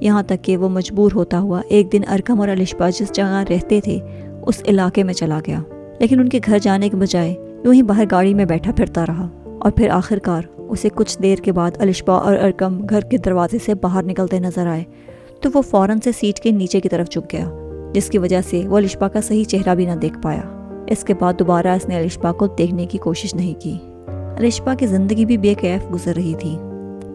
یہاں تک کہ وہ مجبور ہوتا ہوا ایک دن ارکم اور الشبا جس جگہ رہتے تھے اس علاقے میں چلا گیا، لیکن ان کے گھر جانے کے بجائے یوں ہی باہر گاڑی میں بیٹھا پھرتا رہا، اور پھر آخر کار اسے کچھ دیر کے بعد الشبا اور ارکم گھر کے دروازے سے باہر نکلتے نظر آئے تو وہ فوراً سے سیٹ کے نیچے کی طرف جھک گیا، جس کی وجہ سے وہ الشبا کا صحیح چہرہ بھی نہ دیکھ پایا۔ اس کے بعد دوبارہ اس نے الشبا کو دیکھنے کی کوشش نہیں کی۔ الشبا کی زندگی بھی بے کیف گزر رہی تھی،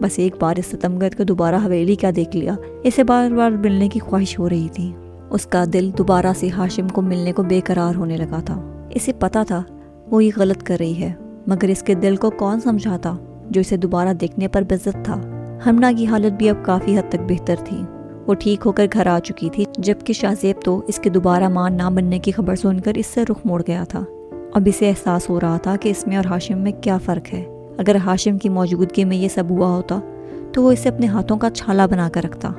بس ایک بار اس ستمگر کو دوبارہ حویلی کا دیکھ لیا، اسے بار بار ملنے کی خواہش ہو رہی تھی۔ اس کا دل دوبارہ سے ہاشم کو ملنے کو بے قرار ہونے لگا تھا۔ اسے پتا تھا وہ یہ غلط کر رہی ہے، مگر اس کے دل کو کون سمجھاتا جو اسے دوبارہ دیکھنے پر بےعزت تھا۔ ہمنا کی حالت بھی اب کافی حد تک بہتر تھی، وہ ٹھیک ہو کر گھر آ چکی تھی، جبکہ شاہ زیب تو اس کے دوبارہ ماں نہ بننے کی خبر سن کر اس سے رخ موڑ گیا تھا۔ اب اسے احساس ہو رہا تھا کہ اس میں اور ہاشم میں کیا فرق ہے۔ اگر ہاشم کی موجودگی میں یہ سب ہوا ہوتا تو وہ اسے اپنے ہاتھوں کا چھالا بنا کر رکھتا،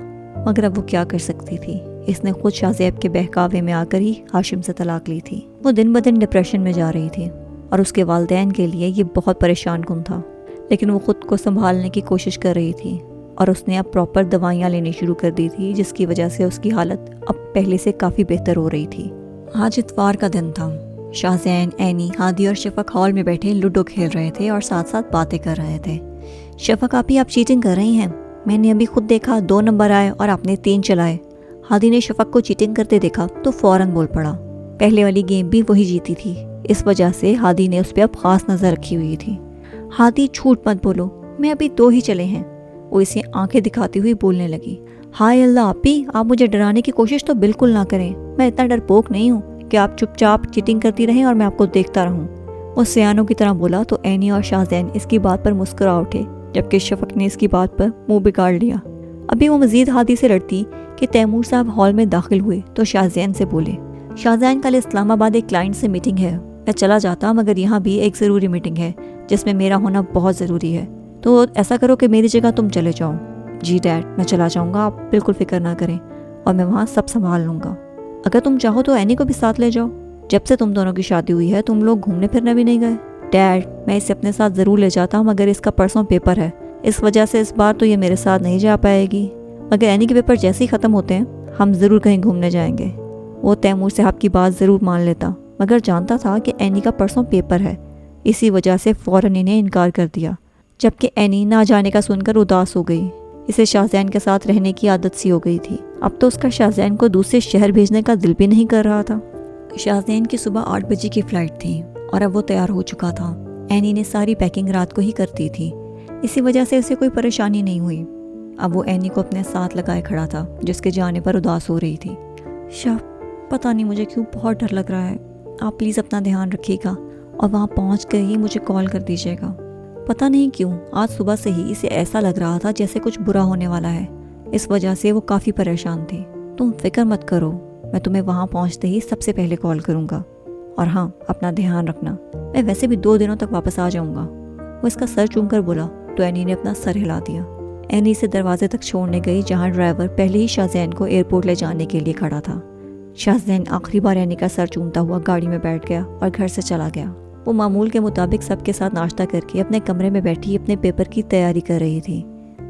مگر اب وہ کیا کر سکتی تھی؟ اس نے خود شاہ زیب کے بہکاوے میں آ کر ہی ہاشم سے طلاق لی تھی۔ وہ دن بدن ڈپریشن میں جا رہی تھی اور اس کے والدین کے لیے یہ بہت پریشان کن تھا، لیکن وہ خود کو سنبھالنے کی کوشش کر رہی تھی اور اس نے اب پراپر دوائیاں لینی شروع کر دی تھی، جس کی وجہ سے اس کی حالت اب پہلے سے کافی بہتر ہو رہی تھی۔ آج اتوار کا دن تھا۔ شاہ زین، اینی، ہادی اور شفق ہال میں بیٹھے لوڈو کھیل رہے تھے اور ساتھ ساتھ باتیں کر رہے تھے۔ شفق آپی، آپ چیٹنگ کر رہی ہیں، میں نے ابھی خود دیکھا 2 نمبر آئے اور آپ نے 3 چلائے۔ ہادی نے شفق کو چیٹنگ کرتے دیکھا تو فوراً بول پڑا، پہلے والی گیم بھی وہی جیتی تھی، اس وجہ سے ہادی نے اس پہ اب خاص نظر رکھی ہوئی تھی۔ ہادی، جھوٹ مت بولو، میں ابھی 2 ہی چلے ہیں۔ وہ اسے آنکھیں دکھاتی ہوئی بولنے لگی، ہائے اللہ آپی، آپ مجھے ڈرانے کی کوشش تو بالکل نہ کریں، میں اتنا ڈرپوک نہیں ہوں کہ آپ چپ چاپ چیٹنگ کرتی رہیں اور میں آپ کو دیکھتا رہوں۔ وہ سیانوں کی طرح بولا تو اینی اور شاہ زین اس کی بات پر مسکرا اٹھے، جبکہ شفق نے اس کی بات پر منہ بگاڑ لیا۔ ابھی وہ مزید ہادی سے لڑتی کہ تیمور صاحب ہال میں داخل ہوئے تو شاہ زین سے بولے، شاہ زین، کل اسلام آباد ایک کلائنٹ سے میٹنگ ہے، میں چلا جاتا مگر یہاں بھی ایک ضروری میٹنگ ہے جس میں میرا ہونا بہت ضروری ہے، تو ایسا کرو کہ میری جگہ تم چلے جاؤ۔ جی ڈیڈ، میں چلا جاؤں گا، آپ بالکل فکر نہ کریں، اور میں وہاں سب سنبھال لوں گا۔ اگر تم چاہو تو اینی کو بھی ساتھ لے جاؤ، جب سے تم دونوں کی شادی ہوئی ہے تم لوگ گھومنے پھرنے بھی نہیں گئے۔ ڈیڈ، میں اسے اپنے ساتھ ضرور لے جاتا ہوں مگر اس کا پرسوں پیپر ہے، اس وجہ سے اس بار تو یہ میرے ساتھ نہیں جا پائے گی، مگر اینی کے پیپر جیسے ہی ختم ہوتے ہیں ہم ضرور کہیں گھومنے جائیں گے۔ وہ تیمور صاحب کی بات ضرور مان لیتا مگر جانتا تھا کہ اینی کا پرسوں پیپر ہے، اسی وجہ سے فوراً انہیں انکار کر دیا، جبکہ اینی نہ جانے کا سن کر اداس ہو گئی۔ اسے شاہ زین کے ساتھ رہنے کی عادت سی ہو گئی تھی، اب تو اس کا شاہ زین کو دوسرے شہر بھیجنے کا دل بھی نہیں کر رہا تھا۔ شاہ زین کی صبح 8 بجے کی فلائٹ تھی اور اب وہ تیار ہو چکا تھا۔ اینی نے ساری پیکنگ رات کو ہی کر دی تھی، اسی وجہ سے اسے کوئی پریشانی نہیں ہوئی۔ اب وہ اینی کو اپنے ساتھ لگائے کھڑا تھا جس کے جانے پر اداس ہو رہی تھی۔ شاہ، پتہ نہیں مجھے کیوں بہت ڈر لگ رہا ہے، آپ پلیز اپنا دھیان رکھیے گا اور وہاں پہنچ کر ہی مجھے کال کر دیجیے گا۔ پتہ نہیں کیوں آج صبح سے ہی اسے ایسا لگ رہا تھا جیسے کچھ برا ہونے والا ہے، اس وجہ سے وہ کافی پریشان تھی۔ تم فکر مت کرو، میں تمہیں وہاں پہنچتے ہی سب سے پہلے کال کروں گا، اور ہاں اپنا دھیان رکھنا، میں ویسے بھی 2 دنوں تک واپس آ جاؤں گا۔ وہ اس کا سر چوم کر بولا تو اینی نے اپنا سر ہلا دیا۔ اینی اسے دروازے تک چھوڑنے گئی جہاں ڈرائیور پہلے ہی شاہ زین کو ایئرپورٹ لے جانے کے لیے کھڑا تھا۔ شاہ زین آخری بار اینی کا سر چومتا ہوا گاڑی میں بیٹھ گیا اور گھر سے چلا گیا۔ وہ معمول کے مطابق سب کے ساتھ ناشتہ کر کے اپنے کمرے میں بیٹھی اپنے پیپر کی تیاری کر رہی تھی۔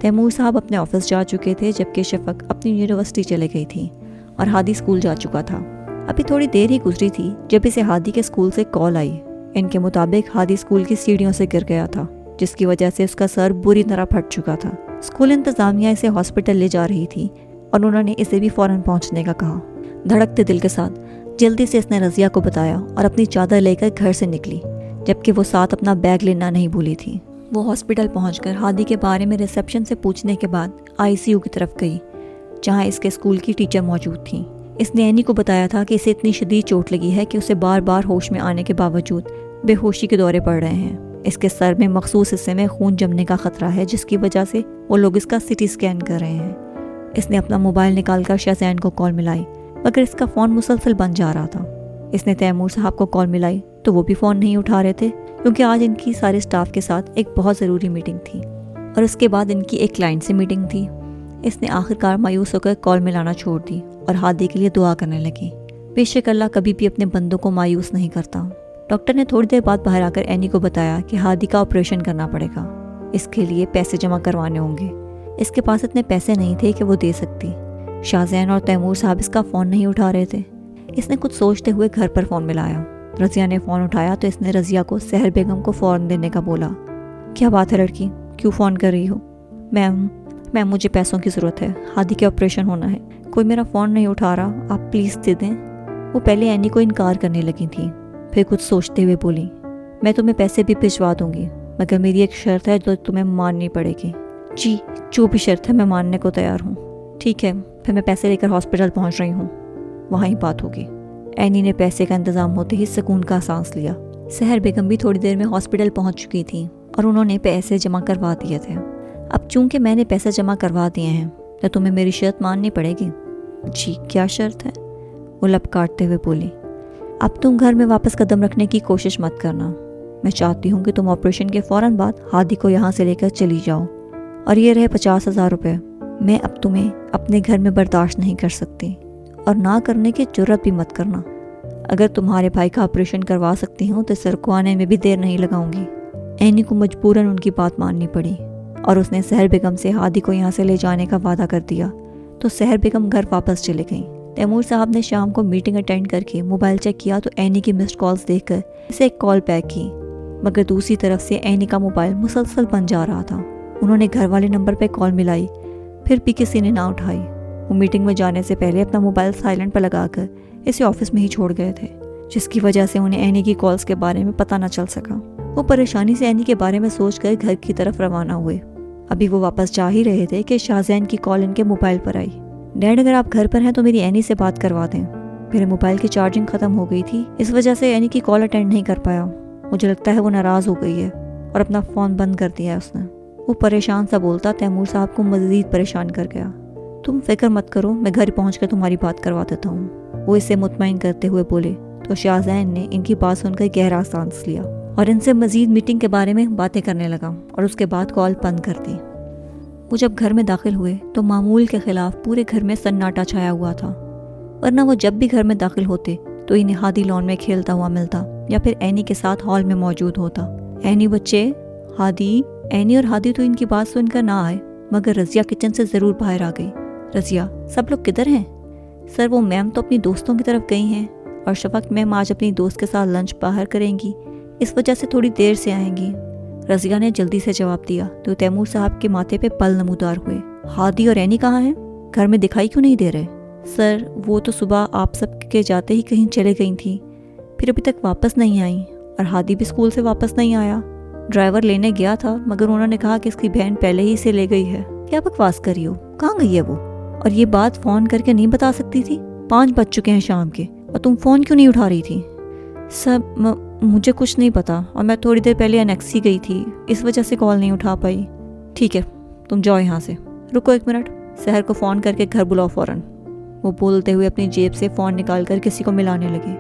تیمور صاحب اپنے آفس جا چکے تھے جبکہ شفق اپنی یونیورسٹی چلے گئی تھی اور ہادی اسکول جا چکا تھا۔ ابھی تھوڑی دیر ہی گزری تھی جب اسے ہادی کے اسکول سے کال آئی۔ ان کے مطابق ہادی اسکول کی سیڑھیوں سے گر گیا تھا جس کی وجہ سے اس کا سر بری طرح پھٹ چکا تھا۔ اسکول انتظامیہ اسے ہاسپٹل لے جا رہی تھی اور انہوں نے اسے بھی فوراً پہنچنے کا کہا۔ دھڑکتے دل کے ساتھ جلدی سے اس نے رضیہ کو بتایا اور اپنی چادر لے کر گھر سے نکلی، جبکہ وہ ساتھ اپنا بیگ لینا نہیں بھولی تھی۔ وہ ہاسپٹل پہنچ کر ہادی کے بارے میں ریسیپشن سے پوچھنے کے بعد ICU کی طرف گئی جہاں اس کے اسکول کی ٹیچر موجود تھیں۔ اس نے اینی کو بتایا تھا کہ اسے اتنی شدید چوٹ لگی ہے کہ اسے بار بار ہوش میں آنے کے باوجود بے ہوشی کے دورے پڑ رہے ہیں۔ اس کے سر میں مخصوص حصے میں خون جمنے کا خطرہ ہے جس کی وجہ سے وہ لوگ اس کا CT اسکین کر رہے ہیں۔ اس نے اپنا موبائل نکال کر شاہ زین کو کال ملائی مگر اس کا فون مسلسل بند جا رہا تھا۔ اس نے تیمور صاحب کو کال ملائی تو وہ بھی فون نہیں اٹھا رہے تھے کیونکہ آج ان کی سارے سٹاف کے ساتھ ایک بہت ضروری میٹنگ تھی اور اس کے بعد ان کی ایک کلائنٹ سے میٹنگ تھی۔ اس نے آخر کار مایوس ہو کر کال ملانا چھوڑ دی اور ہادی کے لیے دعا کرنے لگی۔ بے شک اللہ کبھی بھی اپنے بندوں کو مایوس نہیں کرتا۔ ڈاکٹر نے تھوڑی دیر بعد باہر آ کر اینی کو بتایا کہ ہادی کا آپریشن کرنا پڑے گا، اس کے لیے پیسے جمع کروانے ہوں گے۔ اس کے پاس اتنے پیسے نہیں تھے کہ وہ دے سکتی۔ شاہزین اور تیمور صاحب اس کا فون نہیں اٹھا رہے تھے۔ اس نے کچھ سوچتے ہوئے گھر پر فون ملایا۔ رضیہ نے فون اٹھایا تو اس نے رضیہ کو سحر بیگم کو فون دینے کا بولا۔ کیا بات ہے لڑکی، کیوں فون کر رہی ہو؟ میم مجھے پیسوں کی ضرورت ہے، ہادی کے آپریشن ہونا ہے، کوئی میرا فون نہیں اٹھا رہا، آپ پلیز دے دیں۔ وہ پہلے اینی کو انکار کرنے لگی تھی، پھر کچھ سوچتے ہوئے بولی، میں تمہیں پیسے بھی بھجوا دوں گی، مگر میری ایک شرط ہے جو تمہیں ماننی پڑے گی۔ جی جو بھی شرط ہے میں ماننے کو تیار ہوں۔ ٹھیک ہے، پھر میں پیسے لے کر ہاسپٹل پہنچ رہی ہوں، وہاں ہی بات ہوگی۔ اینی نے پیسے کا انتظام ہوتے ہی سکون کا سانس لیا۔ سحر بیگم بھی تھوڑی دیر میں ہاسپٹل پہنچ چکی تھی اور انہوں نے پیسے جمع کروا دیے تھے۔ اب چونکہ میں نے پیسے جمع کروا دیے ہیں تو تمہیں میری شرط ماننی پڑے گی۔ جی کیا شرط ہے؟ وہ لب کاٹتے ہوئے بولی، اب تم گھر میں واپس قدم رکھنے کی کوشش مت کرنا۔ میں چاہتی ہوں کہ تم آپریشن کے فوراً بعد ہادی کو یہاں سے لے کر چلی جاؤ، اور یہ رہے 50,000 روپے، میں اب تمہیں اپنے گھر میں برداشت نہیں کر سکتی، اور نہ کرنے کی جرت بھی مت کرنا۔ اگر تمہارے بھائی کا آپریشن کروا سکتی ہوں تو سر کو آنے میں بھی دیر نہیں لگاؤں گی۔ اینی کو مجبوراً ان کی بات ماننی پڑی اور اس نے سحر بیگم سے ہادی کو یہاں سے لے جانے کا وعدہ کر دیا، تو سحر بیگم گھر واپس چلے گئیں۔ تیمور صاحب نے شام کو میٹنگ اٹینڈ کر کے موبائل چیک کیا تو اینی کی مسڈ کالز دیکھ کر اسے ایک کال بیک کی، مگر دوسری طرف سے اینی کا موبائل مسلسل بند جا رہا تھا۔ انہوں نے گھر والے نمبر پہ کال ملائی، پھر بھی کسی نے نہ اٹھائی۔ وہ میٹنگ میں جانے سے پہلے اپنا موبائل سائلنٹ پر لگا کر اسے آفس میں ہی چھوڑ گئے تھے، جس کی وجہ سے انہیں اینی کی کالز کے بارے میں پتہ نہ چل سکا۔ وہ پریشانی سے اینی کے بارے میں سوچ کر گھر کی طرف روانہ ہوئے۔ ابھی وہ واپس جا ہی رہے تھے کہ شاہزین کی کال ان کے موبائل پر آئی۔ ڈیڈ اگر آپ گھر پر ہیں تو میری اینی سے بات کروا دیں، میرے موبائل کی چارجنگ ختم ہو گئی تھی، اس وجہ سے اینی کی کال اٹینڈ نہیں کر پایا۔ مجھے لگتا ہے وہ ناراض ہو گئی ہے اور اپنا فون بند کر دیا ہے اس نے۔ وہ پریشان سا بولتا تیمور صاحب کو مزید پریشان کر گیا۔ تم فکر مت کرو، میں گھر پہنچ کر تمہاری بات کروا دیتا ہوں، وہ اسے مطمئن کرتے ہوئے بولے۔ تو شاہزین نے ان کی بات سن کر گہرا سانس لیا اور ان سے مزید میٹنگ کے بارے میں باتیں کرنے لگا اور اس کے بعد کال بند کر دی۔ وہ جب گھر میں داخل ہوئے تو معمول کے خلاف پورے گھر میں سناٹا چھایا ہوا تھا، ورنہ وہ جب بھی گھر میں داخل ہوتے تو انہیں ہادی لان میں کھیلتا ہوا ملتا یا پھر اینی کے ساتھ ہال میں موجود ہوتا۔ اینی بچے، ہادی، اینی اور ہادی تو ان کی بات سن کر نہ آئے، مگر رضیہ کچن سے ضرور باہر آ گئی۔ رضیہ، سب لوگ کدھر ہیں؟ سر وہ میم تو اپنی دوستوں کی طرف گئی ہیں، اور شفق میم آج اپنی دوست کے ساتھ لنچ باہر کریں گی، اس وجہ سے تھوڑی دیر سے آئیں گی، رضیہ نے جلدی سے جواب دیا۔ تو تیمور صاحب کے ماتھے پہ پل نمودار ہوئے۔ ہادی اور اینی کہاں ہیں؟ گھر میں دکھائی کیوں نہیں دے رہے؟ سر وہ تو صبح آپ سب کے جاتے ہی کہیں چلے گئی تھیں، پھر ابھی تک واپس نہیں آئیں، اور ہادی بھی اسکول سے واپس نہیں آیا۔ ڈرائیور لینے گیا تھا مگر انہوں نے کہا کہ اس کی بہن پہلے ہی سے لے گئی ہے۔ کیا بکواس کر رہی ہو؟ کہاں گئی ہے وہ؟ اور یہ بات فون کر کے نہیں بتا سکتی تھی؟ 5 بج چکے ہیں شام کے اور تم فون کیوں نہیں اٹھا رہی تھی؟ سب مجھے کچھ نہیں پتا، اور میں تھوڑی دیر پہلے انیکسی گئی تھی، اس وجہ سے کال نہیں اٹھا پائی۔ ٹھیک ہے تم جاؤ یہاں سے، رکو 1 منٹ، سحر کو فون کر کے گھر بلاؤ فوراً۔ وہ بولتے ہوئے اپنی جیب سے فون نکال کر کسی کو ملانے لگے۔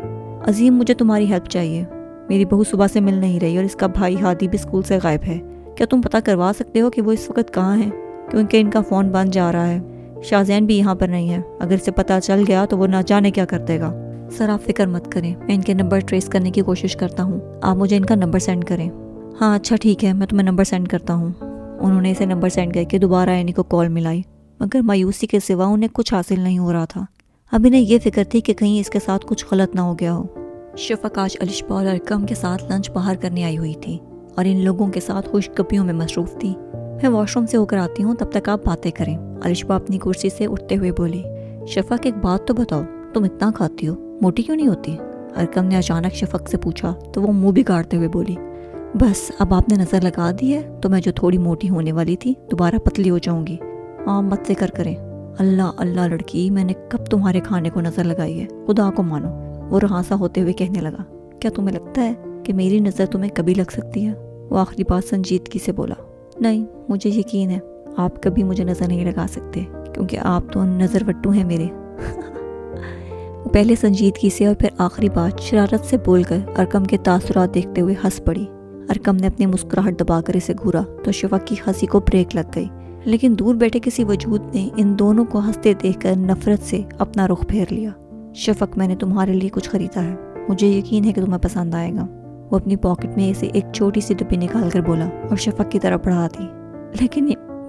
عظیم مجھے تمہاری ہیلپ چاہیے، میری بہو صبح سے مل نہیں رہی اور اس کا بھائی ہادی بھی اسکول سے غائب ہے، کیا تم پتہ کروا سکتے ہو کہ وہ اس وقت کہاں ہے؟ کیونکہ ان کا فون بند جا رہا ہے، شاہزین بھی یہاں پر نہیں ہے، اگر اسے پتہ چل گیا تو وہ نہ جانے کیا کر دے گا۔ سر آپ فکر مت کریں، میں ان کے نمبر ٹریس کرنے کی کوشش کرتا ہوں، آپ مجھے ان کا نمبر سینڈ کریں۔ ہاں اچھا ٹھیک ہے، میں تمہیں نمبر سینڈ کرتا ہوں۔ انہوں نے اسے نمبر سینڈ کر کے دوبارہ اینی کو کال ملائی، مگر مایوسی کے سوا انہیں کچھ حاصل نہیں ہو رہا تھا۔ اب انہیں یہ فکر تھی کہ کہیں اس کے ساتھ کچھ غلط نہ ہو گیا ہو۔ شفق آج الشبا اور ارکم کے ساتھ لنچ باہر کرنے آئی ہوئی تھی اور ان لوگوں کے ساتھ خوش گپیوں میں مصروف تھی۔ میں واش روم سے ہو کر آتی ہوں، تب تک آپ باتیں کریں۔ الشبا اپنی کرسی سے اٹھتے ہوئے بولی۔ شفق ایک بات تو بتاؤ، تم اتنا کھاتی ہو، موٹی کیوں نہیں ہوتی؟ ارکم نے اچانک شفق سے پوچھا تو وہ منہ بگاڑتے ہوئے بولی، بس اب آپ نے نظر لگا دی ہے تو میں جو تھوڑی موٹی ہونے والی تھی دوبارہ پتلی ہو جاؤں گی۔ آپ مت فکر کریں۔ اللہ اللہ لڑکی، میں نے کب تمہارے کھانے کو نظر لگائی ہے، خدا کو مانو۔ وہ رہاسا ہوتے ہوئے کہنے لگا، کیا تمہیں لگتا ہے کہ میری نظر تمہیں کبھی لگ سکتی ہے؟ وہ آخری بات سنجیدگی سے بولا، نہیں مجھے یقین ہے آپ کبھی مجھے نظر نہیں لگا سکتے، کیونکہ آپ تو نظر وٹو ہیں میرے۔ وہ پہلے سنجیدگی سے اور پھر آخری بات شرارت سے بول کر ارکم کے تاثرات دیکھتے ہوئے ہنس پڑی۔ ارکم نے اپنی مسکراہٹ دبا کر اسے گھورا تو شفق کی ہنسی کو بریک لگ گئی، لیکن دور بیٹھے کسی وجود نے ان دونوں کو ہنستے دیکھ کر نفرت سے اپنا رخ پھیر لیا۔ شفق، میں نے تمہارے لیے کچھ خریدا ہے، مجھے یقین ہے کہ تمہیں پسند آئے گا۔ وہ اپنی پاکٹ میں اسے ایک چھوٹی سی ڈبی نکال کر بولا اور شفق کی طرف بڑھا دی، لیکن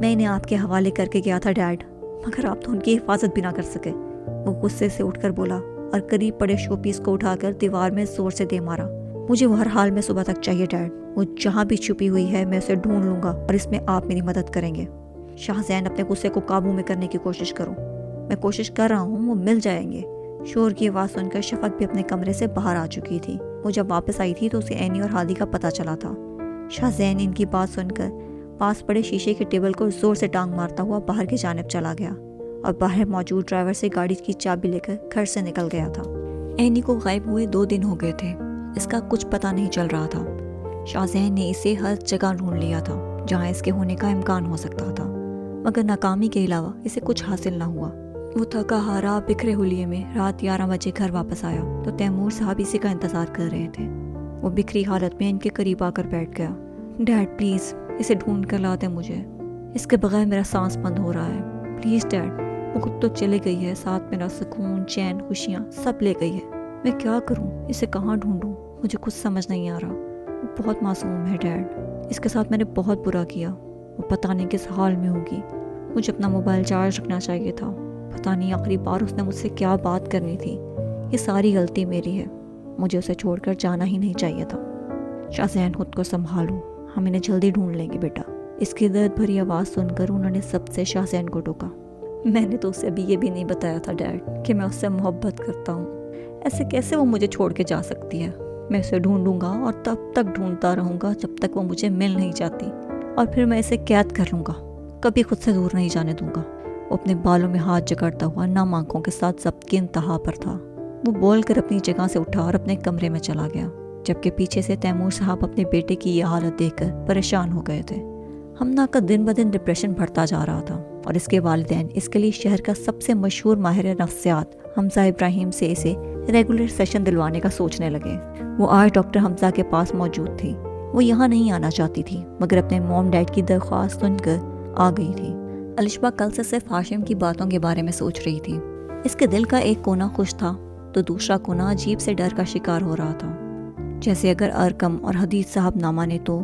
میں انہیں آپ کے حوالے کر کے گیا تھا ڈیڈ، مگر آپ تو ان کی حفاظت بھی نہ کر سکے۔ وہ غصے سے اٹھ کر بولا اور قریب پڑے شو پیس کو اٹھا کر دیوار میں زور سے دے مارا۔ مجھے وہ ہر حال میں صبح تک چاہیے ڈیڈ، وہ جہاں بھی چھپی ہوئی ہے میں اسے ڈھونڈ لوں گا اور اس میں آپ میری مدد کریں گے۔ شاہزین اپنے غصے کو قابو میں کرنے کی کوشش کرو، میں کوشش کر رہا ہوں، وہ مل جائیں گے۔ شور کی آواز سن کر شفق بھی اپنے کمرے سے باہر آ چکی تھی۔ وہ جب واپس آئی تھی تو اسے اینی اور ہادی کا پتہ چلا تھا۔ شاہزین ان کی بات سن کر پاس پڑے شیشے کے ٹیبل کو زور سے ٹانگ مارتا ہوا باہر کی جانب چلا گیا اور باہر موجود ڈرائیور سے گاڑی کی چابی لے کر گھر سے نکل گیا تھا۔ اینی کو غائب ہوئے 2 دن ہو گئے تھے، اس کا کچھ پتہ نہیں چل رہا تھا۔ شاہزین نے اسے ہر جگہ ڈھونڈ لیا تھا جہاں اس کے ہونے کا امکان ہو سکتا تھا، مگر ناکامی کے علاوہ اسے کچھ حاصل نہ ہوا۔ وہ تھکا ہارا بکھرے ہولیے میں رات 11 بجے گھر واپس آیا تو تیمور صاحب اسی کا انتظار کر رہے تھے۔ وہ بکھری حالت میں ان کے قریب آ کر بیٹھ گیا۔ ڈیڈ پلیز اسے ڈھونڈ کر لاتے مجھے، اس کے بغیر میرا سانس بند ہو رہا ہے، پلیز ڈیڈ۔ وہ خود تو چلے گئی ہے، ساتھ میرا سکون، چین، خوشیاں سب لے گئی ہے، میں کیا کروں، اسے کہاں ڈھونڈوں، مجھے کچھ سمجھ نہیں آ رہا۔ وہ بہت معصوم ہے ڈیڈ، اس کے ساتھ میں نے بہت برا کیا، وہ پتہ نہیں کس حال میں ہوگی۔ مجھے اپنا موبائل چارج رکھنا چاہیے تھا، پتہ نہیں آخری بار اس نے مجھ سے کیا بات کرنی تھی۔ یہ ساری غلطی میری ہے، مجھے اسے چھوڑ کر جانا ہی نہیں چاہیے تھا۔ شاہزین خود کو سنبھالو، ہم انہیں جلدی ڈھونڈ لیں گے بیٹا۔ اس کی درد بھری آواز سن کر انہوں نے سب سے شاہزین کو ٹوکا۔ میں نے تو اسے ابھی یہ بھی نہیں بتایا تھا ڈیڈ کہ میں اس سے محبت کرتا ہوں، ایسے کیسے وہ مجھے چھوڑ کے جا سکتی ہے؟ میں اسے ڈھونڈوں گا اور تب تک ڈھونڈتا رہوں گا جب تک وہ مجھے مل نہیں جاتی، اور پھر میں اسے قید کر لوں گا، کبھی خود سے دور نہیں جانے دوں گا۔ وہ اپنے بالوں میں ہاتھ جکڑتا ہوا نام آنکھوں کے ساتھ ضبط کی انتہا پر تھا۔ وہ بول کر اپنی جگہ سے اٹھا اور اپنے کمرے میں چلا گیا، جبکہ پیچھے سے تیمور صاحب اپنے بیٹے کی یہ حالت دیکھ کر پریشان ہو گئے تھے۔ ہمنا کا دن بدن ڈپریشن بڑھتا جا رہا تھا اور اس کے والدین اس کے لیے شہر کا سب سے مشہور ماہر نفسیات حمزہ ابراہیم سے اسے ریگولر سیشن دلوانے کا سوچنے لگے۔ وہ آج ڈاکٹر حمزہ کے پاس موجود تھی۔ وہ یہاں نہیں آنا چاہتی تھی مگر اپنے موم ڈیڈ کی درخواست سن کر آ گئی تھی۔ الشبہ کل سے صرف ہاشم کی باتوں کے بارے میں سوچ رہی تھی۔ اس کے دل کا ایک کونا خوش تھا تو دوسرا کونا عجیب سے ڈر کا شکار ہو رہا تھا، جیسے اگر ارکم اور حدیث صاحب نہ مانے تو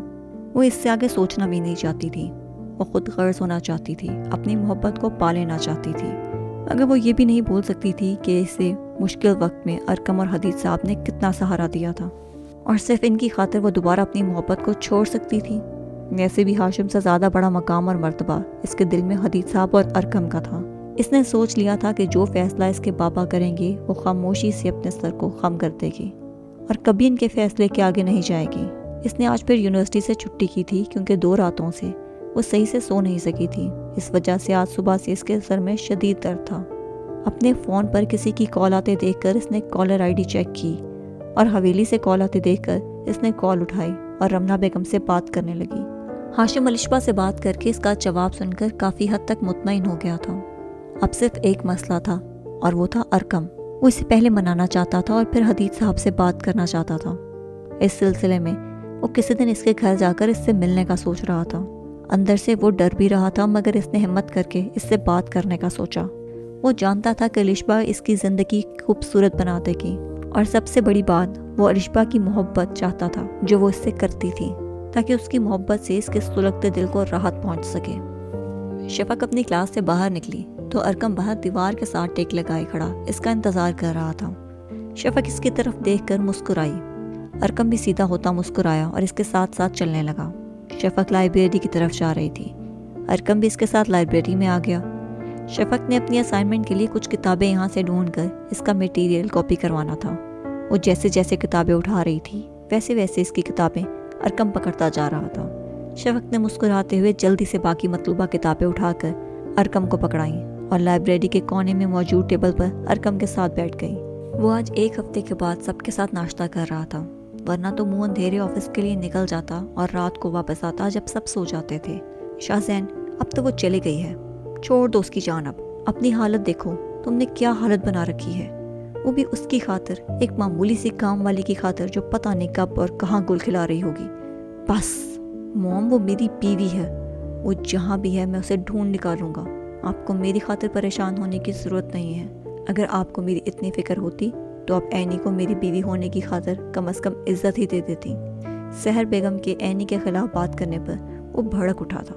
وہ اس سے آگے سوچنا بھی نہیں چاہتی تھی۔ وہ خود غرض ہونا چاہتی تھی، اپنی محبت کو پا لینا چاہتی تھی، مگر وہ یہ بھی نہیں بول سکتی تھی کہ اسے مشکل وقت میں ارکم اور حدیث صاحب نے کتنا سہارا دیا تھا، اور صرف ان کی خاطر وہ دوبارہ اپنی محبت کو چھوڑ سکتی تھی۔ ویسے بھی ہاشم سے زیادہ بڑا مقام اور مرتبہ اس کے دل میں حدیث صاحب اور ارکم کا تھا۔ اس نے سوچ لیا تھا کہ جو فیصلہ اس کے بابا کریں گے وہ خاموشی سے اپنے سر کو خم کر دے گی اور کبھی ان کے فیصلے کے آگے نہیں جائے گی۔ اس نے آج پھر یونیورسٹی سے چھٹی کی تھی کیونکہ 2 راتوں سے وہ صحیح سے سو نہیں سکی تھی۔ اس وجہ سے آج صبح سے اس کے سر میں شدید درد تھا۔ اپنے فون پر کسی کی کال آتے دیکھ کر اس نے کالر آئی ڈی چیک کی اور حویلی سے کال آتے دیکھ کر اس نے کال اٹھائی اور رمنا بیگم سے بات کرنے لگی۔ ہاشم الشبہ سے بات کر کے اس کا جواب سن کر کافی حد تک مطمئن ہو گیا تھا۔ اب صرف ایک مسئلہ تھا اور وہ تھا ارکم۔ وہ اسے پہلے منانا چاہتا تھا اور پھر حدیث صاحب سے بات کرنا چاہتا تھا۔ اس سلسلے میں وہ کسی دن اس کے گھر جا کر اس سے ملنے کا سوچ رہا تھا۔ اندر سے وہ ڈر بھی رہا تھا مگر اس نے ہمت کر کے اس سے بات کرنے کا سوچا۔ وہ جانتا تھا کہ الشبہ اس کی زندگی خوبصورت بنا دے گی، اور سب سے بڑی بات وہ الشبہ کی محبت چاہتا تھا جو وہ اس سے کرتی تھی، تاکہ اس کی محبت سے اس کے سلگتے دل کو راحت پہنچ سکے۔ شفق اپنی کلاس سے باہر نکلی تو ارکم باہر دیوار کے ساتھ ٹیک لگائے کھڑا اس کا انتظار کر رہا تھا۔ شفق اس کی طرف دیکھ کر مسکرائی۔ ارکم بھی سیدھا ہوتا مسکرایا اور اس کے ساتھ ساتھ چلنے لگا۔ شفق لائبریری کی طرف جا رہی تھی، ارکم بھی اس کے ساتھ لائبریری میں آ گیا۔ شفق نے اپنی اسائنمنٹ کے لیے کچھ کتابیں یہاں سے ڈھونڈ کر اس کا میٹیریل کاپی کروانا تھا۔ وہ جیسے جیسے کتابیں اٹھا رہی تھی ویسے ویسے اس کی کتابیں ارکم پکڑتا جا رہا تھا۔ شفق نے مسکراتے ہوئے جلدی سے باقی مطلوبہ کتابیں اٹھا کر ارکم کو پکڑائیں اور لائبریری کے کونے میں موجود ٹیبل پر ارکم کے ساتھ بیٹھ گئی۔ وہ آج 1 ہفتے کے بعد سب کے ساتھ ناشتہ کر رہا تھا، ورنہ تو منہ اندھیرے آفس کے لیے نکل جاتا اور رات کو واپس آتا جب سب سو جاتے تھے۔ شاہزین اب تو وہ چلی گئی ہے، چھوڑ دو اس کی جان، اب اپنی حالت دیکھو، تم نے کیا حالت بنا رکھی ہے، وہ بھی اس کی خاطر، ایک معمولی سی کام والی کی خاطر جو پتہ نہیں کب اور کہاں گل کھلا رہی ہوگی۔ بس موم، وہ میری بیوی ہے، وہ جہاں بھی ہے میں اسے ڈھونڈ نکالوں گا۔ آپ کو میری خاطر پریشان ہونے کی ضرورت نہیں ہے۔ اگر آپ کو میری اتنی فکر ہوتی تو آپ اینی کو میری بیوی ہونے کی خاطر کم از کم عزت ہی دے دیتی۔ سحر بیگم کے اینی کے خلاف بات کرنے پر وہ بھڑک اٹھا تھا۔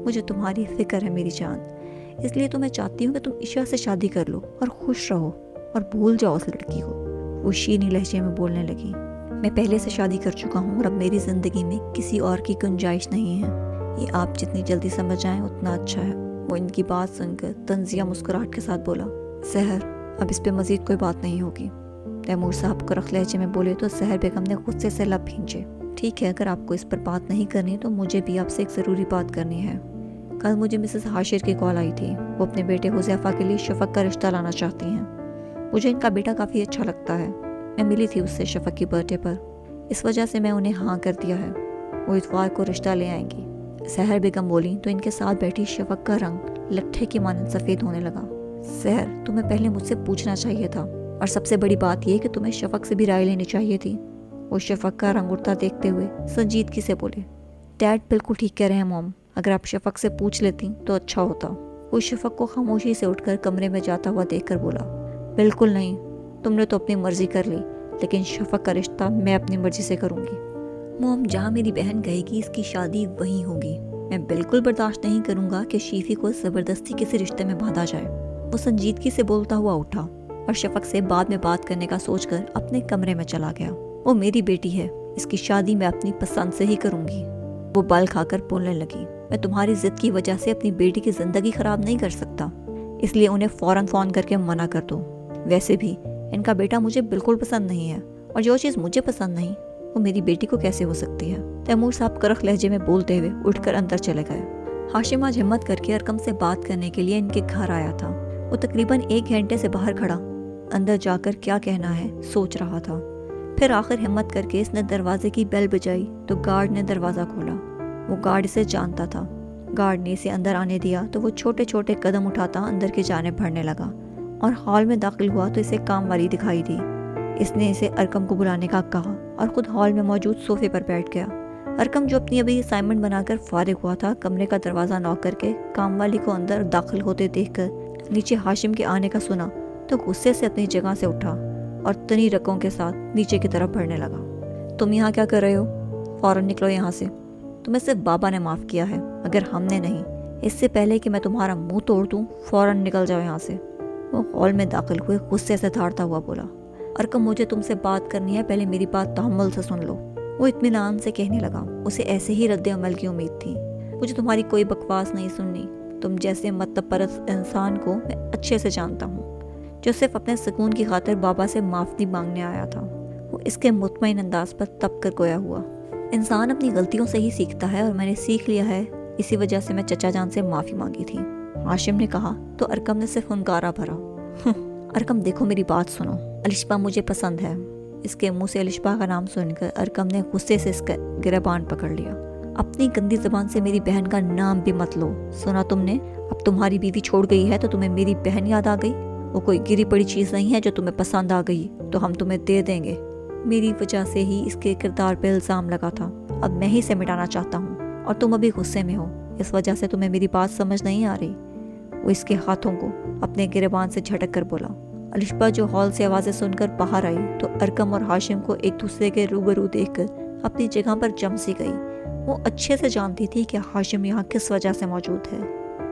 مجھے تمہاری فکر ہے میری جان، اس لیے تو میں چاہتی ہوں کہ تم عشاء سے شادی کر لو اور خوش رہو اور بھول جاؤ اس لڑکی کو۔ وہ شیریں لہجے میں بولنے لگی، میں پہلے سے شادی کر چکا ہوں اور اب میری زندگی میں کسی اور کی گنجائش نہیں ہے، یہ آپ جتنی جلدی سمجھ جائیں اتنا اچھا ہے۔ وہ ان کی بات سن کر طنزیہ مسکراہٹ کے ساتھ بولا، سحر اب اس پہ مزید کوئی بات نہیں ہوگی۔ تیمور صاحب کرخ لہجے میں بولے تو سحر بیگم نے غصے سے لب بھینچے، ٹھیک ہے، اگر آپ کو اس پر بات نہیں کرنی تو مجھے بھی آپ سے ایک ضروری بات کرنی ہے۔ کل مجھے مسز حاشر کی کال آئی تھی، وہ اپنے بیٹے حذیفہ کے لیے شفق کا رشتہ لانا چاہتی ہیں۔ مجھے ان کا بیٹا کافی اچھا لگتا ہے، میں ملی تھی اس سے شفق کی برتھ ڈے پر، اس وجہ سے میں انہیں ہاں کر دیا ہے، وہ اتوار کو رشتہ لے آئیں گی۔ سحر بیگم بولی تو ان کے ساتھ بیٹھی شفق کا رنگ لٹھے کی مانند سفید ہونے لگا۔ سحر تمہیں پہلے مجھ سے پوچھنا چاہیے تھا، اور سب سے بڑی بات یہ کہ تمہیں شفق سے بھی رائے لینی چاہیے تھی۔ وہ شفق کا رنگ اڑتا دیکھتے ہوئے سنجیدگی سے بولے، ڈیڈ بالکل ٹھیک کہہ رہے ہیں موم، اگر آپ شفق سے پوچھ لیتی تو اچھا ہوتا۔ وہ شفق کو خاموشی سے اٹھ کر کمرے میں جاتا ہوا دیکھ کر بولا، بالکل نہیں، تم نے تو اپنی مرضی کر لی، لیکن شفق کا رشتہ میں اپنی مرضی سے کروں گی۔ موم جہاں میری بہن کہے گی اس کی شادی وہیں ہوگی، میں بالکل برداشت نہیں کروں گا کہ شیفی کو زبردستی کسی رشتے میں باندھا جائے۔ وہ سنجیدگی سے بولتا ہوا اٹھا اور شفق سے بعد میں بات کرنے کا سوچ کر اپنے کمرے میں چلا گیا۔ وہ میری بیٹی ہے، اس کی شادی میں اپنی پسند سے ہی کروں گی۔ وہ بال کھا کر بولنے لگی، میں تمہاری ضد کی وجہ سے اپنی بیٹی کی زندگی خراب نہیں کر سکتا، اس لیے انہیں فوراً فون کر کے منع کر دو۔ ویسے بھی ان کا بیٹا مجھے بالکل پسند نہیں ہے، اور جو چیز مجھے پسند نہیں وہ میری بیٹی کو کیسے ہو سکتی ہے۔ تیمور صاحب کرخ لہجے میں بولتے ہوئے اٹھ کر اندر چلے گئے۔ ہاشم آج ہمت کر کے ارکم سے بات کرنے کے لیے ان کے گھر آیا تھا۔ وہ تقریباً 1 گھنٹے سے باہر کھڑا اندر جا کر کیا کہنا ہے سوچ رہا تھا۔ پھر آخر ہمت کر کے اس نے دروازے کی بیل بجائی تو گارڈ نے دروازہ کھولا۔ وہ گارڈ اسے جانتا تھا۔ گارڈ نے اسے اندر آنے دیا تو وہ چھوٹے چھوٹے قدم اٹھاتا اندر کی جانب بڑھنے لگا، اور ہال میں داخل ہوا تو اسے کام والی دکھائی دی۔ اس نے اسے ارکم کو بلانے کا کہا اور خود ہال میں موجود صوفے پر بیٹھ گیا۔ ارکم جو اپنی ابھی اسائنمنٹ بنا کر فارغ ہوا تھا، کمرے کا دروازہ نوک کر کے کام والی کو اندر داخل ہوتے دیکھ کر نیچے ہاشم کے آنے کا سنا تو غصے سے اپنی جگہ سے اٹھا اور تنی رکوں کے ساتھ نیچے کی طرف بڑھنے لگا۔ تم یہاں کیا کر رہے ہو؟ فوراً نکلو یہاں سے، تمہیں صرف بابا نے معاف کیا ہے مگر ہم نے نہیں۔ اس سے پہلے کہ میں تمہارا منہ توڑ دوں فوراً نکل جاؤ یہاں سے۔ وہ ہال میں داخل ہوئے غصے سے دھاڑتا ہوا بولا، ارکم مجھے تم سے بات کرنی ہے، پہلے میری بات تحمل سے سن لو۔ وہ اطمینان سے کہنے لگا، اسے ایسے ہی رد عمل کی امید تھی۔ مجھے تمہاری کوئی بکواس نہیں سننی، تم جیسے مطلب پرست انسان کو میں اچھے سے جانتا ہوں جو صرف اپنے سکون کی خاطر بابا سے معافی مانگنے آیا تھا۔ وہ اس کے مطمئن انداز پر تپ کر گویا ہوا، انسان اپنی غلطیوں سے ہی سیکھتا ہے اور میں نے سیکھ لیا ہے، اسی وجہ سے میں چچا جان سے معافی مانگی تھی۔ ہاشم نے کہا تو ارکم نے صرف ہنکارا بھرا۔ ارکم دیکھو میری بات سنو، الشبا مجھے پسند ہے۔ اس کے منہ سے الشبا کا نام سن کر ارکم نے غصے سے اس کا گریبان پکڑ لیا۔ اپنی گندی زبان سے میری بہن کا نام بھی مت لو، سنا تم نے؟ اب تمہاری بیوی چھوڑ گئی ہے تو تمہیں میری بہن یاد آ گئی؟ وہ کوئی گری پڑی چیز نہیں ہے جو تمہیں پسند آ گئی تو ہم تمہیں دے دیں گے۔ میری وجہ سے ہی اس کے کردار پہ الزام لگا تھا، اب میں ہی اسے مٹانا چاہتا ہوں اور تم ابھی غصے میں ہو، اس وجہ سے تمہیں میری بات سمجھ نہیں آ رہی۔ وہ اس کے ہاتھوں کو اپنے گریبان سے جھٹک کر بولا۔ الشبا جو ہال سے آوازیں سن کر باہر آئی تو ارکم اور ہاشم کو ایک دوسرے کے روبرو دیکھ کر اپنی جگہ پر جم سی گئی۔ وہ اچھے سے جانتی تھی کہ ہاشم یہاں کس وجہ سے موجود ہے۔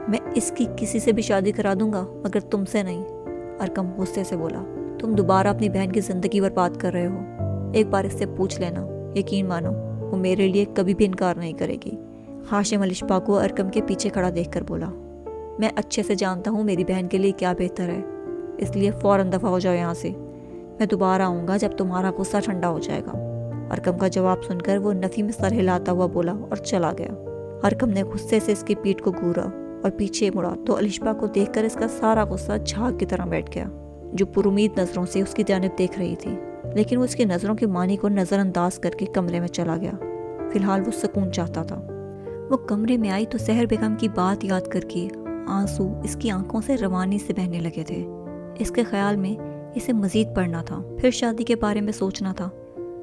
میں اس کی کسی سے بھی شادی کرا دوں گا مگر تم سے نہیں، ارکم غصے سے بولا۔ تم دوبارہ اپنی بہن کی زندگی برباد کر رہے ہو، ایک بار اس سے پوچھ لینا، یقین مانو وہ میرے لیے کبھی بھی انکار نہیں کرے گی۔ ہاشم الشبا کو ارکم کے پیچھے کھڑا دیکھ کر بولا، میں اچھے سے جانتا ہوں میری بہن کے لیے کیا بہتر ہے، اس لیے فوراً دفع ہو جاؤ یہاں سے، میں دوبارہ آؤں گا جب تمہارا غصہ ٹھنڈا ہو جائے گا۔ ارکم کا جواب سن کر وہ نفی میں سر ہلاتا ہوا بولا اور چلا گیا۔ ارکم نے غصے سے اس کی پیٹھ کو گھورا اور پیچھے مڑا تو الشبا کو دیکھ کر اس کا سارا غصہ جھاگ کی طرح بیٹھ گیا، جو پر امید نظروں سے اس کی جانب دیکھ رہی تھی، لیکن وہ اس کی نظروں کے معنی کو نظر انداز کر کے کمرے میں چلا گیا۔ فی الحال وہ سکون چاہتا تھا۔ وہ کمرے میں آئی تو سحر بیگم کی بات یاد کر کے آنسو اس کی آنکھوں سے روانی سے بہنے لگے تھے۔ اس کے خیال میں اسے مزید پڑھنا تھا، پھر شادی کے بارے میں سوچنا تھا،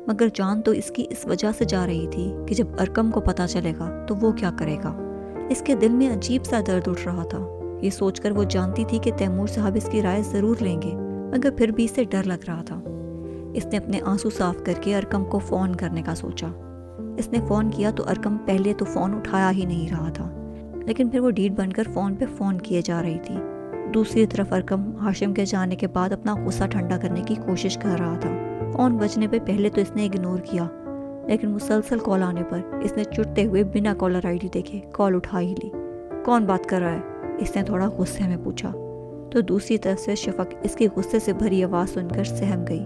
مگر جان تو اس کی اس وجہ سے جا رہی تھی کہ جب ارکم کو پتہ چلے گا تو وہ کیا کرے گا۔ اس کے دل میں عجیب سا درد اٹھ رہا تھا، یہ سوچ کر وہ جانتی تھی کہ تیمور صاحب اس کی رائے ضرور لیں گے، مگر پھر بھی اسے ڈر لگ رہا تھا۔ اس نے اپنے آنسو صاف کر کے ارکم کو فون کرنے کا سوچا۔ اس نے فون کیا تو ارکم پہلے تو فون اٹھایا ہی نہیں رہا تھا، لیکن پھر وہ ڈیڈ بن کر فون پہ فون کیے جا رہی تھی۔ دوسری طرف ارقم ہاشم کے جانے کے بعد اپنا غصہ ٹھنڈا کرنے کی کوشش کر رہا تھا۔ فون بجنے پہ پہلے تو اس نے اگنور کیا، لیکن مسلسل کال آنے پر اس نے چڑتے ہوئے بنا کالر آئی ڈی دیکھے کال اٹھا ہی لی۔ کون بات کر رہا ہے؟ اس نے تھوڑا غصے میں پوچھا، تو دوسری طرف سے شفق اس کی غصے سے بھری آواز سن کر سہم گئی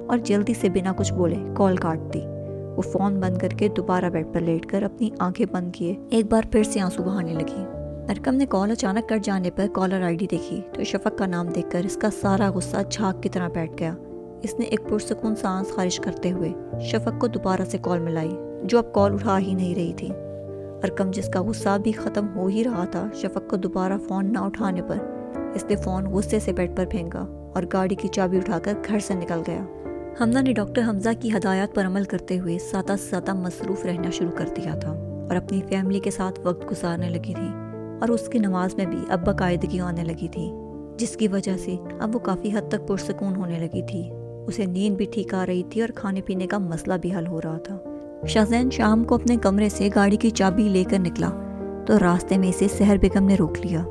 اور جلدی سے بنا کچھ بولے کال کاٹ دی۔ وہ فون بند کر کے دوبارہ بیڈ پر لیٹ کر اپنی آنکھیں بند کیے ایک بار پھر سے آنسو بہانے لگی۔ ارقم نے کال اچانک کٹ جانے پر کالر آئی ڈی دیکھی تو شفق کا نام دیکھ کر اس کا سارا غصہ جھاگ کی طرح بیٹھ گیا۔ اس نے ایک پرسکون سانس خارج کرتے ہوئے شفق کو دوبارہ سے کال ملائی، جو اب کال اٹھا ہی نہیں رہی تھی۔ ارقم جس کا غصہ بھی ختم ہو ہی رہا تھا، شفق کو دوبارہ فون نہ اٹھانے پر اس نے فون غصے سے بیڈ پر پھینکا اور گاڑی کی چابی اٹھا کر گھر سے نکل گیا۔ حمزہ نے ڈاکٹر حمزہ کی ہدایات پر عمل کرتے ہوئے زیادہ سے زیادہ مصروف رہنا شروع کر دیا تھا اور اپنی فیملی کے ساتھ وقت گزارنے لگی تھی، اور اس کی نماز میں بھی اب باقاعدگی آنے لگی تھی، جس کی وجہ سے اب وہ کافی حد تک پرسکون ہونے لگی تھی۔ اسے نیند بھی ٹھیک آ رہی تھی اور کھانے پینے کا مسئلہ بھی حل ہو رہا تھا۔ شاہزین شام کو اپنے کمرے سے گاڑی کی چابی لے کر نکلا تو راستے میں اسے سحر بیگم نے روک لیا۔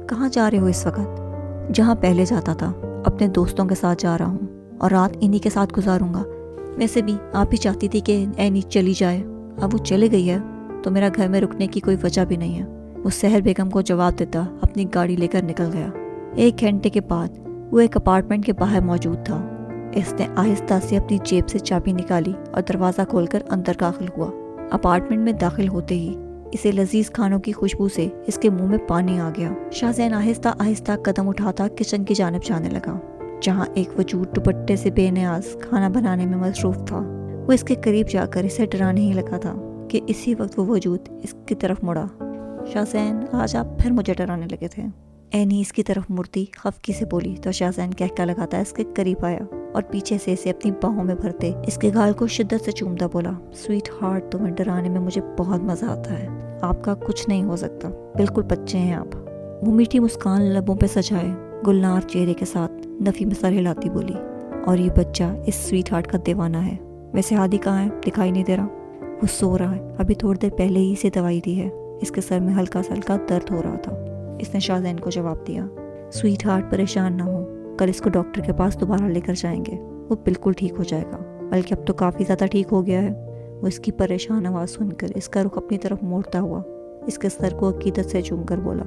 کہاں جا رہے ہو اس وقت؟ جہاں پہلے جاتا تھا، اپنے دوستوں کے ساتھ جا رہا ہوں اور رات انہی کے ساتھ گزاروں گا۔ ویسے بھی آپ ہی چاہتی تھی کہ اینی چلی جائے، اب وہ چلی گئی ہے تو میرا گھر میں رکنے کی کوئی وجہ بھی نہیں ہے۔ وہ سحر بیگم کو جواب دیتا اپنی گاڑی لے کر نکل گیا۔ 1 گھنٹے کے بعد وہ ایک اپارٹمنٹ کے باہر موجود تھا۔ اس نے آہستہ سے اپنی جیب سے چابی نکالی اور دروازہ کھول کر اندر داخل ہوا۔ اپارٹمنٹ میں داخل ہوتے ہی اسے لذیذ کھانوں کی خوشبو سے اس کے منہ میں پانی آ گیا۔ شاہزین آہستہ آہستہ قدم اٹھاتا کچن کی جانب جانے لگا، جہاں ایک وجود دوپٹے سے بے نیاز کھانا بنانے میں مصروف تھا۔ وہ اس کے قریب جا کر اسے ڈرانے ہی لگا تھا کہ اسی وقت وہ وجود اس کی طرف مڑا۔ شاہزین آج آپ پھر مجھے ڈرانے لگے تھے؟ اینی اس کی طرف مڑتی خفگی سے بولی تو شاہزین کہکا لگاتا اس کے قریب آیا اور پیچھے سے اسے اپنی باہوں میں بھرتے اس کے گال کو شدت سے چومتا بولا، سویٹ ہارٹ، تمہیں ڈرانے میں مجھے بہت مزہ آتا ہے، آپ کا کچھ نہیں ہو سکتا، بالکل بچے ہیں آپ۔ وہ میٹھی مسکان لبوں پہ سجائے گلنار چہرے کے ساتھ نفی میں سر ہلاتی بولی، اور یہ بچہ اس سویٹ ہارٹ کا دیوانہ ہے۔ ویسے ہادی کہاں ہے؟ دکھائی نہیں دے رہا۔ وہ سو رہا ہے، ابھی تھوڑی دیر پہلے ہی اسے دوائی دی ہے، اس کے سر میں ہلکا سا ہلکا درد ہو رہا تھا۔ اس نے شاہزین کو جواب دیا، سویٹ ہارٹ پریشان نہ ہو، کل اس کو ڈاکٹر کے پاس دوبارہ لے کر جائیں گے، وہ بالکل ٹھیک ہو جائے گا، بلکہ اب تو کافی زیادہ ٹھیک ہو گیا ہے۔ وہ اس کی پریشان آواز سن کر اس کا رخ اپنی طرف موڑتا ہوا اس کے سر کو عقیدت سے چوم کر بولا۔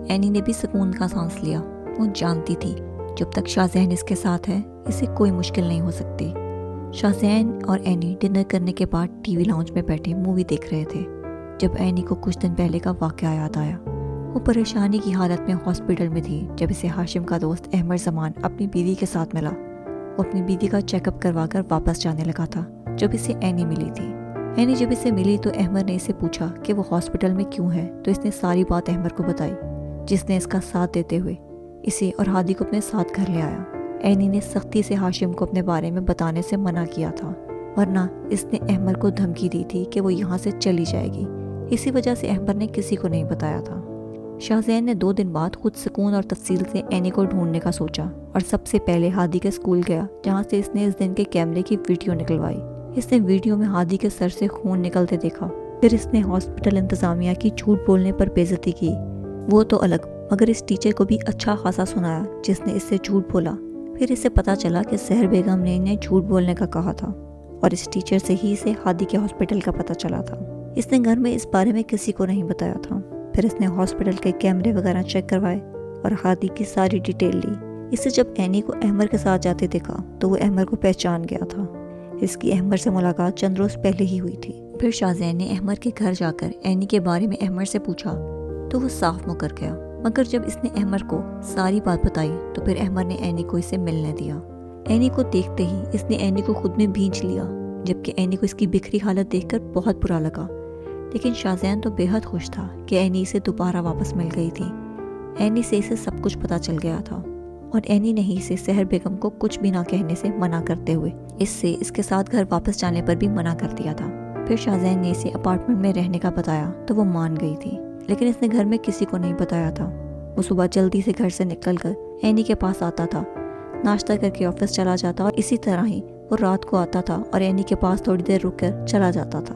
اینی نے بھی سکون کا سانس لیا۔ وہ جانتی تھی جب تک شاہزین اس کے ساتھ ہے اسے کوئی مشکل نہیں ہو سکتی۔ شاہزین اور اینی ڈنر کرنے کے بعد ٹی وی لاؤنج میں بیٹھے مووی دیکھ رہے تھے جب اینی کو کچھ دن پہلے کا واقعہ یاد آیا۔ وہ پریشانی کی حالت میں ہاسپٹل میں تھی جب اسے ہاشم کا دوست احمد زمان اپنی بیوی کے ساتھ ملا۔ وہ اپنی بیوی کا چیک اپ کروا کر واپس جانے لگا تھا جب اسے اینی ملی تھی۔ اینی جب اسے ملی تو احمد نے اسے پوچھا کہ وہ ہاسپٹل میں کیوں ہے، تو اس نے ساری بات احمد کو بتائی، جس نے اس کا ساتھ دیتے ہوئے اسے اور ہادی کو اپنے ساتھ گھر لے آیا۔ اینی نے سختی سے ہاشم کو اپنے بارے میں بتانے سے منع کیا تھا، ورنہ اس نے احمد کو دھمکی دی تھی کہ وہ یہاں سے چلی جائے گی، اسی وجہ سے احمد نے کسی کو نہیں بتایا تھا۔ شاہزین نے 2 دن بعد خود سکون اور تفصیل سے اینی کو ڈھونڈنے کا سوچا اور سب سے پہلے ہادی کے اسکول گیا، جہاں سے اس نے اس دن کے کیمرے کی ویڈیو نکلوائی۔ اس نے ویڈیو میں ہادی کے سر سے خون نکلتے دیکھا۔ پھر اس نے ہاسپٹل انتظامیہ کی جھوٹ بولنے پر بے عزتی کی، وہ تو الگ، مگر اس ٹیچر کو بھی اچھا خاصا سنایا جس نے اس سے جھوٹ بولا۔ پھر اسے پتا چلا کہ سحر بیگم نے انہیں جھوٹ بولنے کا کہا تھا اور اس ٹیچر سے ہی اسے ہادی کے ہاسپٹل کا پتا چلا تھا۔ اس نے گھر میں اس بارے میں کسی کو نہیں بتایا تھا۔ پھر اس نے ہاسپٹل کے کیمرے وغیرہ چیک کروائے اور ہادی کی ساری ڈیٹیل لی۔ اسے جب اینی کو احمد کے ساتھ جاتے دیکھا تو وہ احمد کو پہچان گیا تھا۔ اس کی احمد سے ملاقات چند روز پہلے ہی ہوئی تھی۔ پھر شاہزین نے احمد کے گھر جا کر اینی کے بارے میں احمد سے پوچھا تو وہ صاف منہ کر گیا، مگر جب اس نے احمد کو ساری بات بتائی تو پھر احمد نے اینی کو اسے ملنے دیا۔ اینی کو دیکھتے ہی اس نے اینی کو خود میں بھینچ لیا، جبکہ اینی کو اس کی بکھری حالت دیکھ کر بہت برا لگا، لیکن شاہزین تو بے حد خوش تھا کہ اینی اسے دوبارہ واپس مل گئی تھی۔ اینی سے اسے سب کچھ پتا چل گیا تھا اور اینی نے ہی اسے سحر بیگم کو کچھ بھی نہ کہنے سے منع کرتے ہوئے اس کے ساتھ گھر واپس جانے پر بھی منع کر دیا تھا۔ پھر شاہزین نے اسے اپارٹمنٹ میں رہنے کا بتایا تو وہ مان گئی تھی، لیکن اس نے گھر میں کسی کو نہیں بتایا تھا۔ وہ صبح جلدی سے گھر سے نکل کر اینی کے پاس آتا تھا، ناشتہ کر کے آفس چلا جاتا اور اسی طرح ہی وہ رات کو آتا تھا اور اینی کے پاس تھوڑی دیر رک کر چلا جاتا تھا۔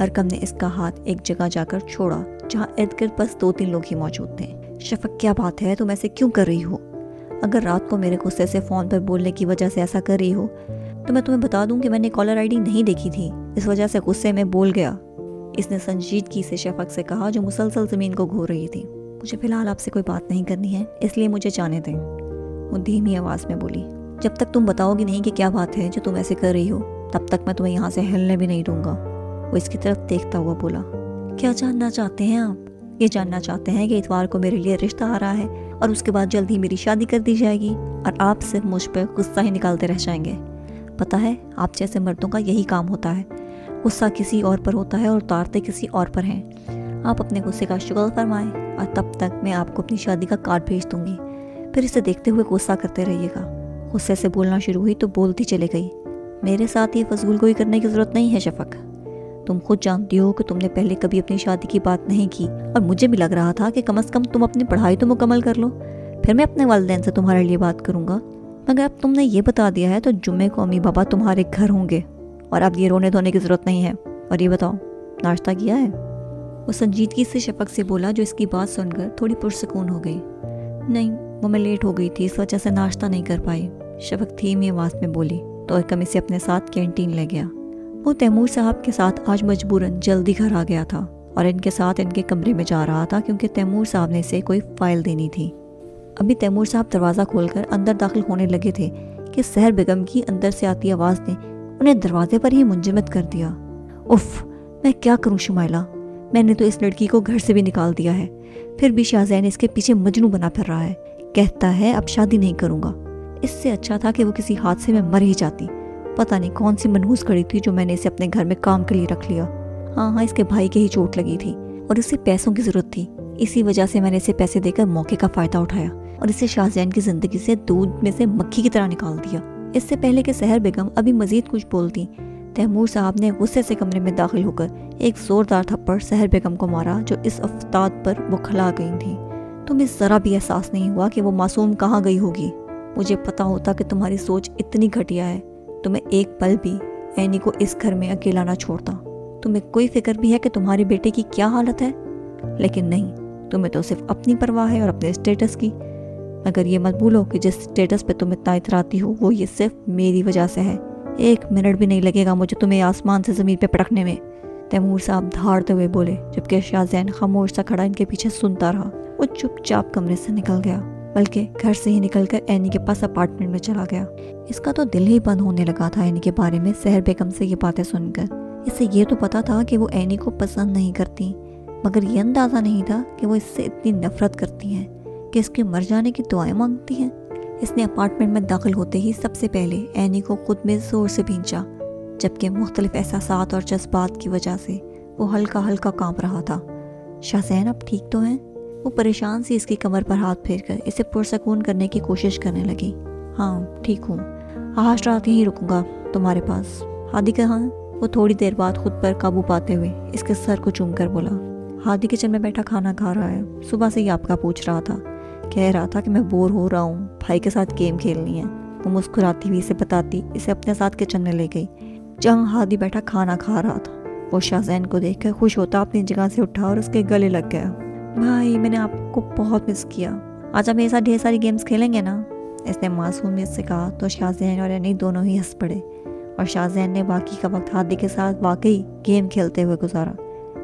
ارکم نے اس کا ہاتھ ایک جگہ جا کر چھوڑا جہاں ارد گرد بس 2-3 لوگ ہی موجود تھے۔ شفق کیا بات ہے، تم ایسے کیوں کر رہی ہو؟ اگر رات کو میرے غصے سے فون پر بولنے کی وجہ سے ایسا کر رہی ہو تو میں تمہیں بتا دوں کہ میں نے کالر آئی ڈی نہیں دیکھی تھی، اس وجہ سے غصے میں بول گیا، اس نے سنجیدگی سے شفق سے کہا جو مسلسل زمین کو گھور رہی تھی۔ مجھے فی الحال آپ سے کوئی بات نہیں کرنی ہے، اس لیے مجھے جانے دیں، وہ دھیمی آواز میں بولی۔ جب تک تم بتاؤ گی نہیں کہ کیا بات ہے جو تم ایسے کر رہی ہو تب تک میں تمہیں یہاں سے ہلنے بھی نہیں دوں گا، وہ اس کی طرف دیکھتا ہوا بولا۔ کیا جاننا چاہتے ہیں آپ؟ یہ جاننا چاہتے ہیں کہ اتوار کو میرے لیے رشتہ آ رہا ہے اور اس کے بعد جلد ہی میری شادی کر دی جائے گی اور آپ صرف مجھ پہ غصہ ہی نکالتے رہ جائیں گے۔ پتہ ہے آپ جیسے مردوں کا یہی کام ہوتا ہے، غصہ کسی اور پر ہوتا ہے اور اتارتے کسی اور پر ہیں۔ آپ اپنے غصے کا شکر فرمائیں اور تب تک میں آپ کو اپنی شادی کا کارڈ بھیج دوں گی، پھر اسے دیکھتے ہوئے غصہ کرتے رہیے گا۔ غصے سے بولنا شروع ہوئی تو بولتی چلے گئی۔ میرے ساتھ یہ فضول گوئی کرنے کی ضرورت نہیں ہے شفق، تم خود جانتی ہو کہ تم نے پہلے کبھی اپنی شادی کی بات نہیں کی اور مجھے بھی لگ رہا تھا کہ کم از کم تم اپنی پڑھائی تو مکمل کر لو، پھر میں اپنے والدین سے تمہارے لیے بات کروں گا، مگر اب تم نے یہ بتا دیا ہے تو جمعے کو امی بابا تمہارے گھر ہوں گے اور اب یہ رونے دھونے کی ضرورت نہیں ہے۔ اور یہ بتاؤ ناشتہ کیا ہے؟ وہ سنجیدگی سے شفق سے بولا جو اس کی بات سن کر تھوڑی پرسکون ہو گئی۔ نہیں، وہ میں لیٹ ہو گئی تھی اس وجہ سے ناشتہ نہیں کر پائی، شفق دھیمی آواز میں بولی تو ارکم اسے اپنے ساتھ کینٹین لے گیا۔ وہ تیمور صاحب کے ساتھ آج مجبوراً جلدی گھر آ گیا تھا اور ان کے ساتھ ان کے کمرے میں جا رہا تھا کیونکہ تیمور صاحب نے اسے کوئی فائل دینی تھی۔ ابھی تیمور صاحب دروازہ کھول کر اندر داخل ہونے لگے تھے کہ سحر بیگم کی اندر سے آتی آواز نے انہیں دروازے پر ہی منجمد کر دیا۔ اف، میں کیا کروں شمائلہ، میں نے تو اس لڑکی کو گھر سے بھی نکال دیا ہے، پھر بھی شاہ زین اس کے پیچھے مجنوں بنا پھر رہا ہے، کہتا ہے اب شادی نہیں کروں گا۔ اس سے اچھا تھا کہ وہ کسی حادثے میں مر ہی جاتی، پتہ نہیں کون سی منحوس کڑی تھی جو میں نے اسے اپنے گھر میں کام کے لیے رکھ لیا۔ ہاں اس کے بھائی کے ہی چوٹ لگی تھی اور اسے پیسوں کی ضرورت تھی، اسی وجہ سے میں نے اسے پیسے دے کر موقع کا فائدہ اٹھایا اور اسے شاہ زین کی زندگی سے دودھ میں سے مکھی کی طرح نکال دیا۔ اس سے پہلے کہ سحر بیگم ابھی مزید کچھ بولتی، تیمور صاحب نے غصے سے کمرے میں داخل ہو کر ایک زوردار تھپڑ سحر بیگم کو مارا جو اس افتاد پر بکھلا گئی تھی۔ تمہیں ذرا بھی احساس نہیں ہوا کہ وہ معصوم کہاں گئی ہوگی؟ مجھے پتا ہوتا کہ تمہاری سوچ اتنی گھٹیا ہے تو میں ایک پل بھی اینی کو اس گھر میں اکیلا نہ چھوڑتا۔ تمہیں کوئی فکر بھی ہے کہ تمہارے بیٹے کی کیا حالت ہے؟ لیکن نہیں، تمہیں تو صرف اپنی پرواہ ہے اور اپنے اسٹیٹس کی، مگر یہ مت بھولو کہ جس اسٹیٹس پہ تم اتنا اتراتی ہو وہ یہ صرف میری وجہ سے ہے۔ ایک منٹ بھی نہیں لگے گا مجھے تمہیں آسمان سے زمین پہ پٹکنے میں، تیمور صاحب دھاڑتے ہوئے بولے، جبکہ شاہ زین خاموش سا کھڑا ان کے پیچھے سنتا رہا۔ وہ چپ چاپ کمرے سے نکل گیا، بلکہ گھر سے ہی نکل کر اینی کے پاس اپارٹمنٹ میں چلا گیا۔ اس کا تو دل ہی بند ہونے لگا تھا اینی کے بارے میں سحر بیگم سے یہ باتیں سن کر۔ اسے یہ تو پتا تھا کہ وہ اینی کو پسند نہیں کرتی، مگر یہ اندازہ نہیں تھا کہ وہ اس سے اتنی نفرت کرتی ہیں کہ اس کے مر جانے کی دعائیں مانگتی ہیں۔ اس نے اپارٹمنٹ میں داخل ہوتے ہی سب سے پہلے اینی کو خود میں زور سے بھینچا، جبکہ مختلف احساسات اور جذبات کی وجہ سے وہ ہلکا ہلکا کانپ رہا تھا۔ شاہ زین اب ٹھیک تو ہیں؟ وہ پریشان سی اس کی کمر پر ہاتھ پھیر کر اسے پرسکون کرنے کی کوشش کرنے لگی۔ ہاں ٹھیک ہوں، آج رات یہیں رکوں گا تمہارے پاس۔ ہادی کہاں ہے؟ وہ تھوڑی دیر بعد خود پر قابو پاتے ہوئے اس کے سر کو چوم کر بولا۔ ہادی کچن میں بیٹھا کھانا کھا رہا ہے، صبح سے ہی آپ کا پوچھ رہا تھا، کہہ رہا تھا کہ میں بور ہو رہا ہوں، بھائی کے ساتھ گیم کھیلنی ہے۔ وہ مسکراتی ہوئی اسے بتاتی اسے اپنے ساتھ کچن میں لے گئی جہاں ہادی بیٹھا کھانا کھا رہا تھا۔ وہ شاہ زین کو دیکھ کر خوش ہوتا اپنی جگہ سے اٹھا اور اس کے گلے لگ گیا۔ بھائی میں نے آپ کو بہت مس کیا، آج آپ میرے ساتھ ڈھیر ساری گیمز کھیلیں گے نا؟ اس نے معصومیت سے کہا تو شاہ زین اور اینی دونوں ہی ہنس پڑے، اور شاہ زین نے باقی کا وقت ہادی کے ساتھ واقعی گیم کھیلتے ہوئے گزارا،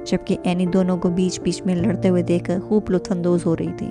جبکہ اینی دونوں کو بیچ بیچ میں لڑتے ہوئے دیکھ کر خوب لطف اندوز ہو رہی تھی۔